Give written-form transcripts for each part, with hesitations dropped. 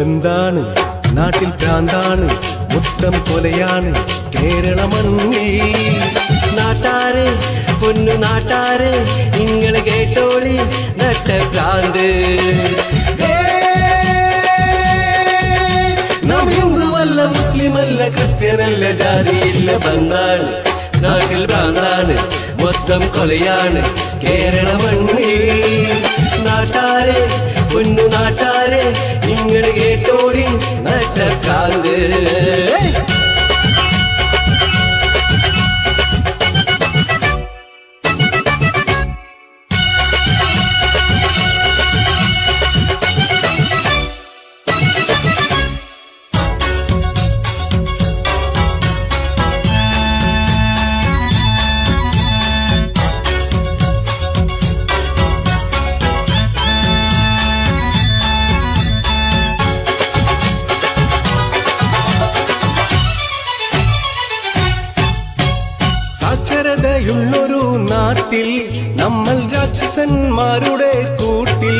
ബന്ധാണ്, നാട്ടിൽ ഭ്രാന്താണ്, മൊത്തം കൊലയാണ് കേരള മണ്ണിൽ. നാട്ടാരെ പൊന്നു നാട്ടാരെ നിങ്ങള് കേട്ടോളി നട്ട ഭ്രാന്ത്. നാം ഹിന്ദുവല്ല, മുസ്ലിമല്ല, ക്രിസ്ത്യനല്ല, ജാതിയില്ല, ബന്ധാണ്, നാട്ടിൽ ഭ്രാന്താണ്, മൊത്തം കൊലയാണ് കേരള മണ്ണിൽ. നാട്ടാരെ പൊന്നു നാട്ടാരെ നിങ്ങള് കേട്ടോളി നട്ട ഭ്രാന്ത്. സാക്ഷരതയുള്ളൊരു നാട്ടിൽ നമ്മൾ രാക്ഷസന്മാരുടെ കൂട്ടിൽ.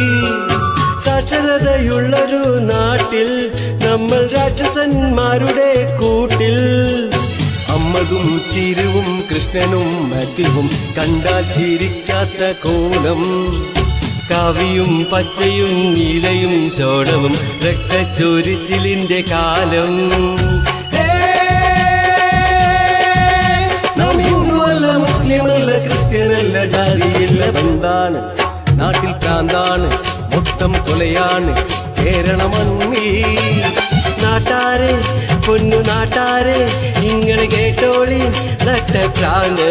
സാക്ഷരതയുള്ളൊരു നാട്ടിൽ നമ്മൾ രാക്ഷസന്മാരുടെ കൂട്ടിൽ. അമ്മതും ചിരുവും കൃഷ്ണനും മറ്റും കണ്ടാൽ ചിരിക്കാത്ത കോലം. കാവിയും പച്ചയും നീലയും ചോടവും രക്തച്ചൊരിച്ചിലിന്റെ കാലം. നാം ഹിന്ദുവല്ല, മുസ്ലിമല്ല, ക്രിസ്ത്യനല്ല, ജാതിയില്ല, ബന്ധാണ്, നാട്ടിൽ ഭ്രാന്താണ്, മൊത്തം കൊലയാണ് കേരള മണ്ണിൽ. നാട്ടാരെ പൊന്നു നാട്ടാരെ നിങ്ങള് കേട്ടോളി നട്ട ഭ്രാന്ത്.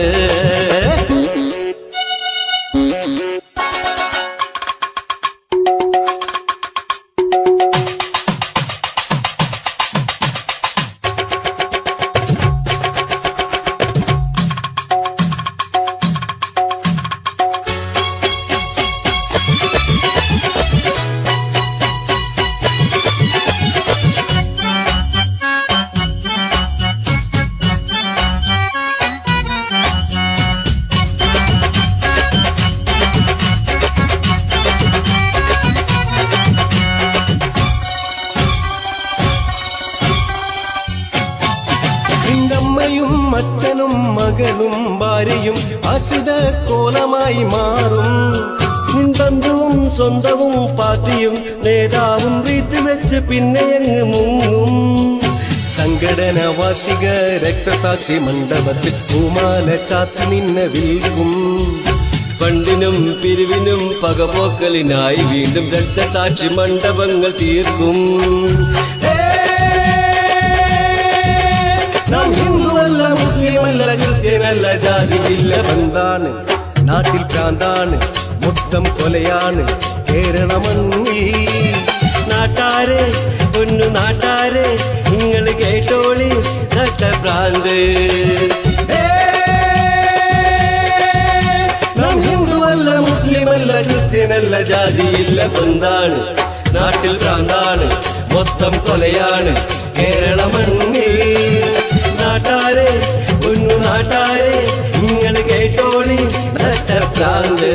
അമ്മയും അച്ഛനും മകളും ഭാര്യയും ആശ്രിത കോലമായി മാറും. ബന്ധുവും സ്വന്തവും പാർട്ടിയും നേതാവും വീട്ടിൽ വെച്ച് പിന്നെയങ്ങ് മുങ്ങും. സംഘടന വാർഷിക രക്തസാക്ഷി മണ്ഡപത്തിൽ പൂമാല ചാത്തി നിന്നെ വിൽക്കും. ഫണ്ടിനും പിരിവിനും പകപോക്കലിനായി വീണ്ടും രക്തസാക്ഷി മണ്ഡപങ്ങൾ തീർക്കും. നാം ഹിന്ദുവല്ല, മുസ്ലിമല്ല, ക്രിസ്ത്യനല്ല, ജാതിയില്ല, ബന്ധാണ്, നാട്ടിൽ ഭ്രാന്താണ്, മൊത്തം കൊലയാണ് കേരള മണ്ണിൽ. നാട്ടാരെ പൊന്നു നാട്ടാരെ നിങ്ങള് കേട്ടോളി നട്ട ഭ്രാന്ത്. നാം ഹിന്ദുവല്ല, മുസ്ലിമല്ല, ക്രിസ്ത്യനല്ല, ജാതിയില്ല, ബന്ധാണ്, നാട്ടിൽ ഭ്രാന്താണ്, മൊത്തം കൊലയാണ് കേരള മണ്ണിൽ. നാട്ടാരെ പൊന്നു നാട്ടാരെ നിങ്ങള് കേട്ടോളി നട്ട ഭ്രാന്ത്.